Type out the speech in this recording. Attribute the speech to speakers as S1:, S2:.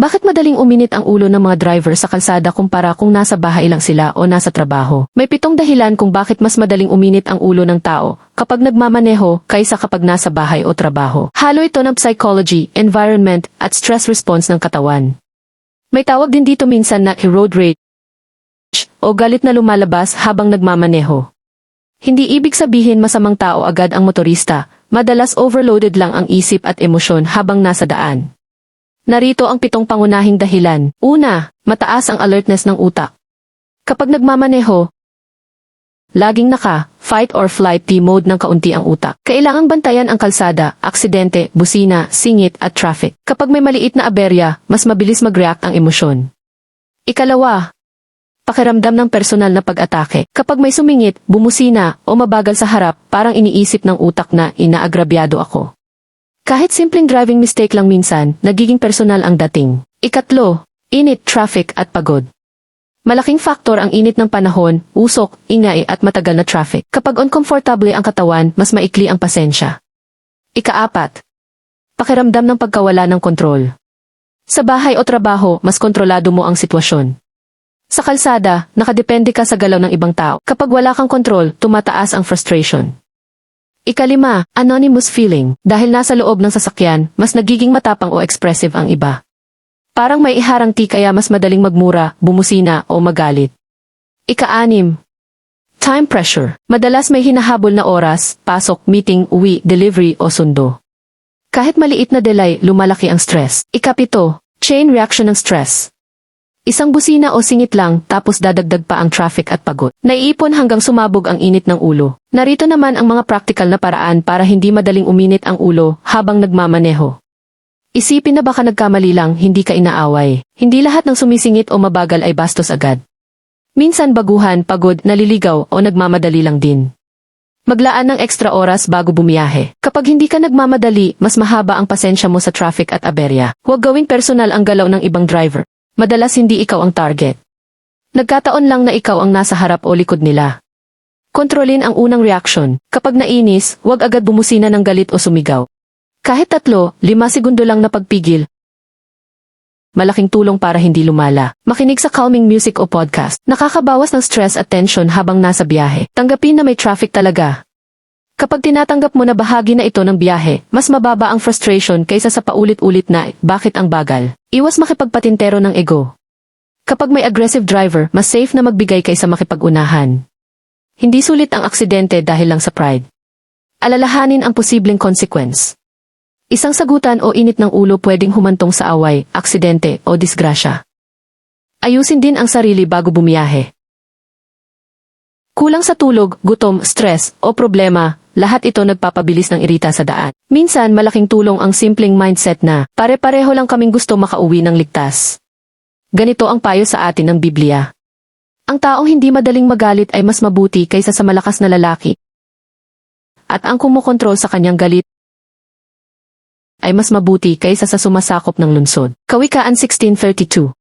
S1: Bakit madaling uminit ang ulo ng mga driver sa kalsada kumpara kung nasa bahay lang sila o nasa trabaho? May 7 dahilan kung bakit mas madaling uminit ang ulo ng tao kapag nagmamaneho kaysa kapag nasa bahay o trabaho. Halo ito ng psychology, environment, at stress response ng katawan. May tawag din dito minsan na road rage o galit na lumalabas habang nagmamaneho. Hindi ibig sabihin masamang tao agad ang motorista, madalas overloaded lang ang isip at emosyon habang nasa daan. Narito ang 7 pangunahing dahilan. Una, mataas ang alertness ng utak. Kapag nagmamaneho, laging fight or flight mode ng kaunti ang utak. Kailangang bantayan ang kalsada, aksidente, busina, singit at traffic. Kapag may maliit na aberya, mas mabilis mag-react ang emosyon. Ikalawa, pakiramdam ng personal na pag-atake. Kapag may sumingit, bumusina, o mabagal sa harap, parang iniisip ng utak na inaagrabyado ako. Kahit simpleng driving mistake lang minsan, nagiging personal ang dating. Ikatlo, init, traffic at pagod. Malaking faktor ang init ng panahon, usok, ingay at matagal na traffic. Kapag uncomfortable ang katawan, mas maikli ang pasensya. Ikaapat, pakiramdam ng pagkawala ng kontrol. Sa bahay o trabaho, mas kontrolado mo ang sitwasyon. Sa kalsada, nakadepende ka sa galaw ng ibang tao. Kapag wala kang kontrol, tumataas ang frustration. Ikalima, anonymous feeling. Dahil nasa loob ng sasakyan, mas nagiging matapang o expressive ang iba. Parang may iharangti kaya mas madaling magmura, bumusina o magalit. Ika-6, time pressure. Madalas may hinahabol na oras, pasok, meeting, uwi, delivery o sundo. Kahit maliit na delay, lumalaki ang stress. Ika-7, chain reaction ng stress. Isang busina o singit lang tapos dadagdag pa ang traffic at pagod. Naiipon hanggang sumabog ang init ng ulo. Narito naman ang mga practical na paraan para hindi madaling uminit ang ulo habang nagmamaneho. Isipin na baka nagkamali lang, hindi ka inaaway. Hindi lahat ng sumisingit o mabagal ay bastos agad. Minsan baguhan, pagod, naliligaw o nagmamadali lang din. Maglaan ng extra oras bago bumiyahe. Kapag hindi ka nagmamadali, mas mahaba ang pasensya mo sa traffic at aberya. Huwag gawing personal ang galaw ng ibang driver. Madalas hindi ikaw ang target. Nagkataon lang na ikaw ang nasa harap o likod nila. Kontrolin ang unang reaksyon. Kapag nainis, huwag agad bumusina ng galit o sumigaw. Kahit 3-5 segundo lang na pagpigil, malaking tulong para hindi lumala. Makinig sa calming music o podcast. Nakakabawas ng stress at tension habang nasa biyahe. Tanggapin na may traffic talaga. Kapag tinatanggap mo na bahagi na ito ng biyahe, mas mababa ang frustration kaysa sa paulit-ulit na, bakit ang bagal? Iwas makipagpatintero ng ego. Kapag may aggressive driver, mas safe na magbigay kaysa makipag-unahan. Hindi sulit ang aksidente dahil lang sa pride. Alalahanin ang posibleng consequence. Isang sagutan o init ng ulo pwedeng humantong sa away, aksidente o disgrasya. Ayusin din ang sarili bago bumiyahe. Kulang sa tulog, gutom, stress, o problema, lahat ito nagpapabilis ng irita sa daan. Minsan malaking tulong ang simpleng mindset na, pare-pareho lang kaming gusto makauwi ng ligtas. Ganito ang payo sa atin ng Biblia. Ang taong hindi madaling magalit ay mas mabuti kaysa sa malakas na lalaki. At ang kumokontrol sa kanyang galit ay mas mabuti kaysa sa sumasakop ng lungsod. Kawikaan 16:32.